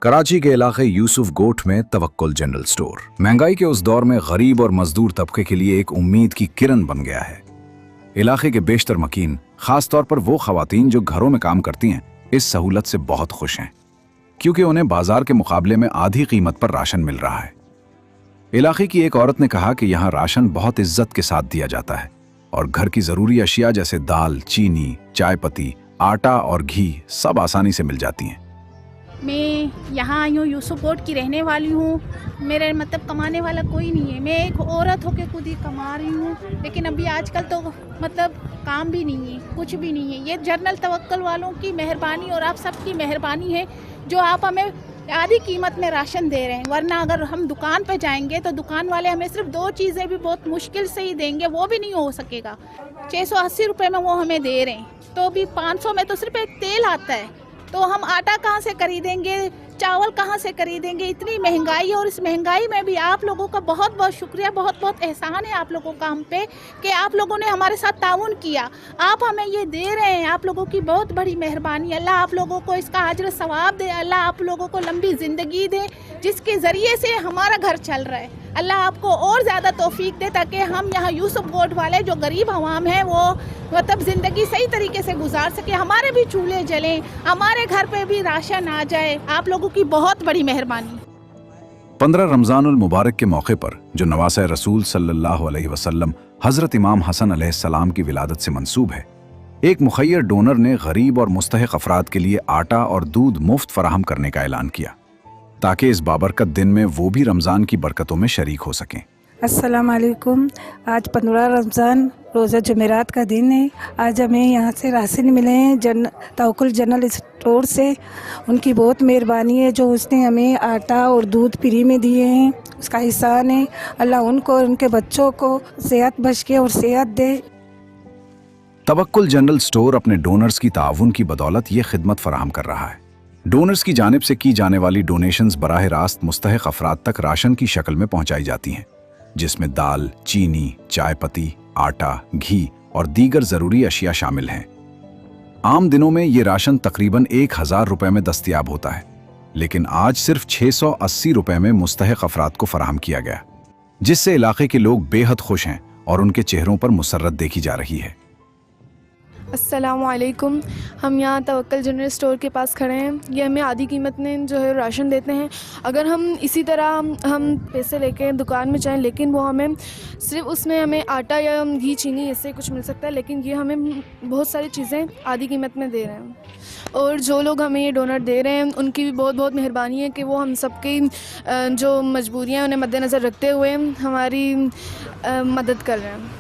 कराची के इलाके यूसुफ गोट में तवक्कुल जनरल स्टोर महंगाई के उस दौर में गरीब और मजदूर तबके के लिए एक उम्मीद की किरण बन गया है। इलाके के बेशतर मकीन, खास तौर पर वो खवातीन जो घरों में काम करती हैं, इस सहूलत से बहुत खुश हैं, क्योंकि उन्हें बाजार के मुकाबले में आधी कीमत पर राशन मिल रहा है। इलाके की एक औरत ने कहा कि यहाँ राशन बहुत इज्जत के साथ दिया जाता है और घर की जरूरी अशिया जैसे दाल, चीनी, चाय पत्ती, आटा और घी सब आसानी से मिल जाती हैं। मैं यहाँ आई हूँ, यूसुफ गोट की रहने वाली हूँ। मेरे मतलब कमाने वाला कोई नहीं है, मैं एक औरत होकर खुद ही कमा रही हूँ। लेकिन अभी आजकल तो मतलब काम भी नहीं है, कुछ भी नहीं है। ये जनरल तवक्कुल वालों की मेहरबानी और आप सबकी मेहरबानी है जो आप हमें आधी कीमत में राशन दे रहे हैं। वरना अगर हम दुकान पे जाएंगे तो दुकान वाले हमें सिर्फ 2 चीज़ें भी बहुत मुश्किल से ही देंगे, वो भी नहीं हो सकेगा। 680 रुपये में वो हमें दे रहे हैं, तो अभी 500 में तो सिर्फ एक तेल आता है, तो हम आटा कहाँ से खरीदेंगे, चावल कहाँ से खरीदेंगे? इतनी महंगाई है। और इस महंगाई में भी आप लोगों का बहुत बहुत शुक्रिया, बहुत बहुत एहसान है आप लोगों का हम पे कि आप लोगों ने हमारे साथ ताउन किया। आप हमें ये दे रहे हैं, आप लोगों की बहुत बड़ी मेहरबानी। अल्लाह आप लोगों को इसका अजर सवाब दे, अल्लाह आप लोगों को लंबी ज़िंदगी दे जिसके ज़रिए से हमारा घर चल रहा है। अल्लाह आपको और ज़्यादा तौफीक दे ताकि हम यहाँ यूसुफ गोट वाले जो गरीब अवाम हैं वो मतलब ज़िंदगी सही तरीके से गुजार सके, हमारे भी चूल्हे जलें, हमारे घर पे भी राशन आ जाए। आप लोगों की बहुत बड़ी मेहरबानी। 15 रमज़ानुल मुबारक के मौके पर जो नवासे रसूल सल्लल्लाहु अलैहि वसल्लम हज़रत इमाम हसन अलैहिस्सलाम की विलादत से मंसूब है, एक मुखय्यर डोनर ने गरीब और मुस्तहिक अफराद के लिए आटा और दूध मुफ्त फराहम करने का ऐलान किया ताकि इस बाबरकत दिन में वो भी रमज़ान की बरकतों में शरीक हो सकें। अस्सलाम वालेकुम। आज 15 रमज़ान रोज़ा जुमेरात का दिन है। आज हमें यहाँ से राशन मिले हैं तवक्कुल जनरल स्टोर से। उनकी बहुत मेहरबानी है जो उसने हमें आटा और दूध फ्री में दिए हैं, उसका एहसान है। अल्लाह उनको और उनके बच्चों को सेहत बख्शे के और सेहत दे। तवक्कुल जनरल स्टोर अपने डोनर्स की ताउन की बदौलत ये खिदमत फराहम कर रहा है। डोनर्स की जानिब से की जाने वाली डोनेशंस बराह रास्त मुस्तहिक अफराद तक राशन की शक्ल में पहुंचाई जाती हैं, जिसमें दाल, चीनी, चाय पत्ती, आटा, घी और दीगर ज़रूरी अशिया शामिल हैं। आम दिनों में ये राशन तकरीबन 1000 रुपये में दस्तयाब होता है, लेकिन आज सिर्फ 680 रुपये में मुस्तहिक अफराद को फराहम किया गया, जिससे इलाके के लोग बेहद खुश हैं और उनके चेहरों पर मुसर्रत देखी जा रही है। अस्सलामु अलैकुम। हम यहाँ तवक्कुल जनरल स्टोर के पास खड़े हैं। ये हमें आधी कीमत में जो है राशन देते हैं। अगर हम इसी तरह हम पैसे लेके दुकान में जाएं, लेकिन वो हमें सिर्फ उसमें हमें आटा या घी, चीनी इससे कुछ मिल सकता है, लेकिन ये हमें बहुत सारी चीज़ें आधी कीमत में दे रहे हैं। और जो लोग हमें ये डोनर दे रहे हैं उनकी भी बहुत बहुत मेहरबानी है कि वो हम सबकी जो मजबूरियाँ उन्हें मद्देनज़र रखते हुए हमारी मदद कर रहे हैं।